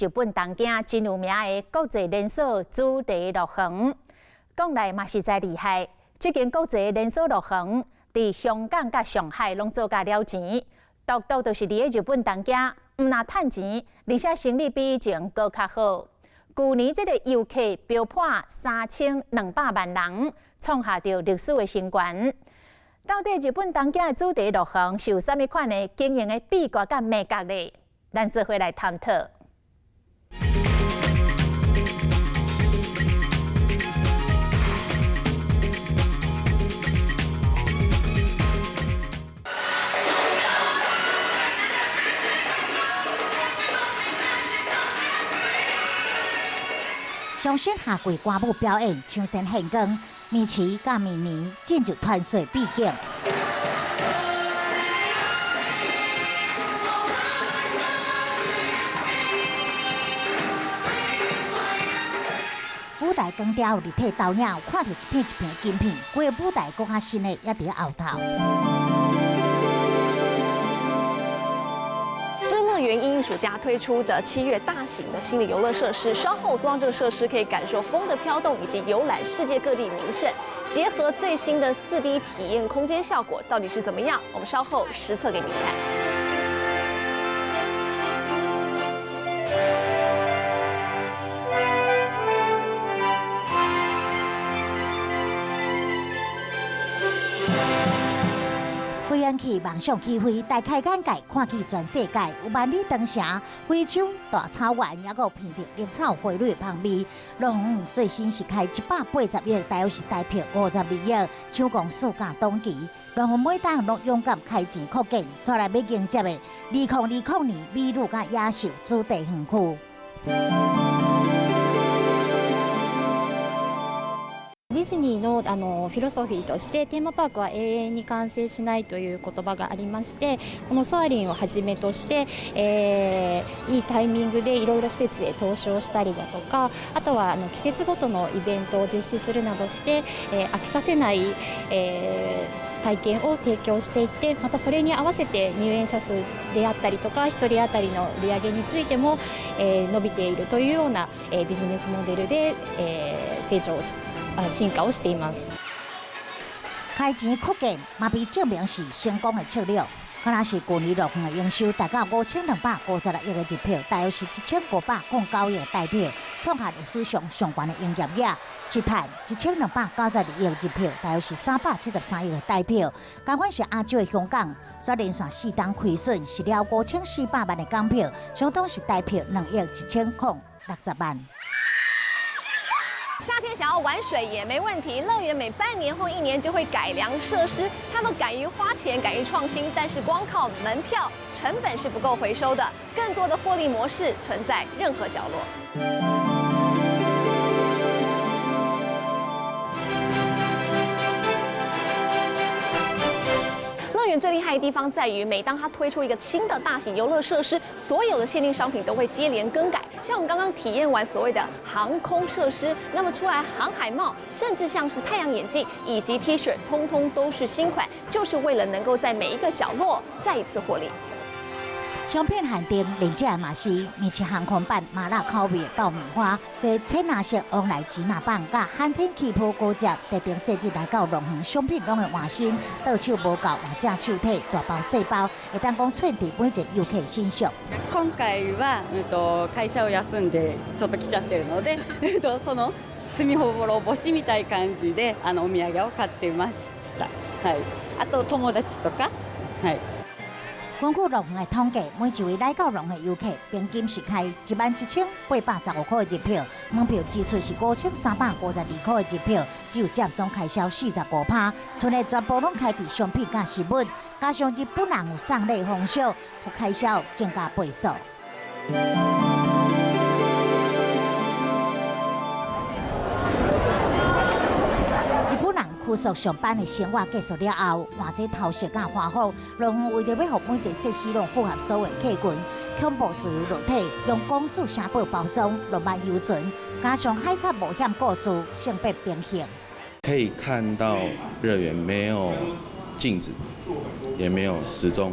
日本东京真有名的国际连锁主题乐园，讲来嘛实在厉害。这间国际连锁乐园伫香港甲上海拢做甲了钱，独独就是伫个日本东京，毋但趁钱，而且生意比以前搁较好。去年这个游客飙破3200万人，创下着历史的新高。到底日本东京的主题乐园是有啥物款的经营的秘诀甲秘诀呢？咱做伙来探讨。相信下季歌舞表演唱声献光，米奇甲咪咪进入团队毕竟。舞台光雕立体投影，看到一片一片金片，规个舞台更较新的也伫后头。乐园因艺术家推出的7月大型的心理游乐设施，稍后坐上这个设施可以感受风的飘动，以及游览世界各地名胜，结合最新的4D 体验空间效果，到底是怎么样？我们稍后实测给你看。飞燕去梦想起飞，大开眼界，看去全世界。有万里长城、非洲大草原，也有闻到绿草花蕊的香味。乐园最新是开180亿，大约是台币52亿，抢攻世界档期。乐园每档拢勇敢开钱扩建，刷来要迎接的2020年美女甲野兽主题园区。ディズニーのフィロソフィーとしてテーマパークは永遠に完成しないという言葉がありまして、このソアリンをはじめとして、いいタイミングでいろいろ施設へ投資をしたりだとか、あとは季節ごとのイベントを実施するなどして、飽きさせない、体験を提供していって、またそれに合わせて入園者数であったりとか1人当たりの売り上げについても、伸びているというような、ビジネスモデルで、進化をしています。开钱扩建，嘛被证明是成功的策略。可能是去年乐园的营收达到5256亿的日票，大约是1509亿的台票，创下历史上上悬的营业额，是赚1292亿的日票，大约是373亿的台票。同款是亚洲的香港，所连续4档亏损，是了5400万的港票，相当是台票2亿1060万。夏天想要玩水也没问题，乐园每半年或1年就会改良设施，他们敢于花钱，敢于创新，但是光靠门票成本是不够回收的，更多的获利模式存在任何角落。乐园最厉害的地方在于，每当它推出一个新的大型游乐设施，所有的限定商品都会接连更改。像我们刚刚体验完所谓的航空设施，那么出来航海帽，甚至像是太阳眼镜以及 T 恤，通通都是新款，就是为了能够在每一个角落再一次获利。商品限定，另一个嘛是米奇航空版麻辣口味爆米花，这青蓝色往来吉拿棒甲寒天气泡果汁，特定节日来到乐园，商品拢会换新，到手无够或者手体大包细包，会当讲寸地每一个游客心上。今回は会社を休んでちょっと来ちゃってるので、その罪滅ぼしみたい感じでお土産を買ってました。はい。あと友達とか、はい。根据乐园的统计，每一位来到乐园的游客，平均是开11815块的日票，门票支出是5352块的日票，只有占总开销45%，剩的全部拢开伫商品甲食物，加上日本人有送礼丰收，开销增加倍数。复苏上班的生活结束了后，换这头饰甲花火，乐园为了要让每一个设施拢符合所有客群，恐怖自由落体，用公主城堡包装，浪漫游船，加上海贼冒险故事，性别平衡。可以看到乐园没有镜子，也没有时钟，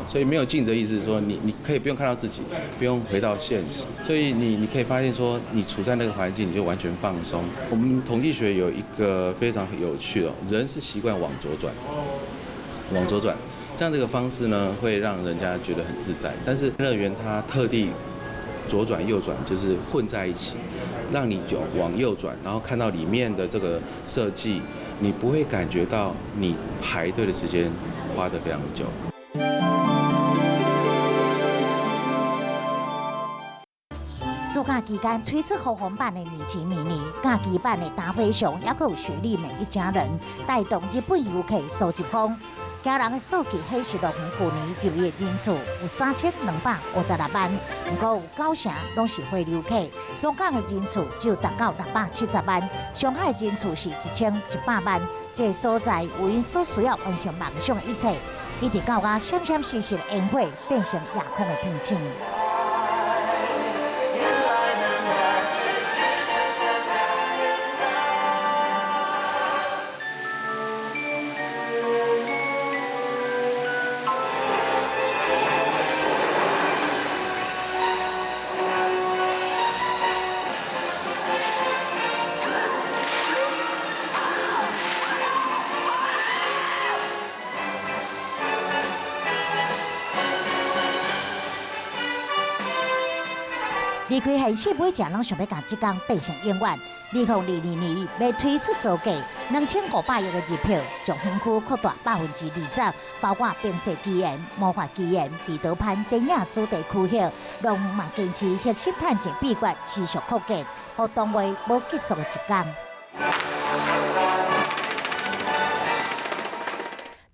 所以没有尽责意思是说你可以不用看到自己，不用回到现实，所以你可以发现说你处在那个环境你就完全放松。我们统计学有一个非常有趣的，人是习惯往左转，这样的一个方式呢会让人家觉得很自在，但是乐园它特地左转右转就是混在一起，让你就往右转，然后看到里面的这个设计，你不会感觉到你排队的时间花得非常久。暑假期间推出豪华版的米奇米妮、假期版的大飞熊，也有雪莉美一家人，带动日本游客数一风。家人的数据显示，乐园去年就业人数有3256万，不过有9成拢是回游客。香港的人数就达到670万，上海人数是1100万。这个所在有因所需要完成梦想的一切，一直到我闪闪烁烁的烟火变成夜空的天晴。离开现实，每只拢想要把这天变成永远。2022年要推出造价2500亿的日票，将园区扩大20%，包括变色基岩、魔法基岩、彼得潘电影主题区域，让嘛坚持核心探险秘诀持续扩建，互当位无结束的一天。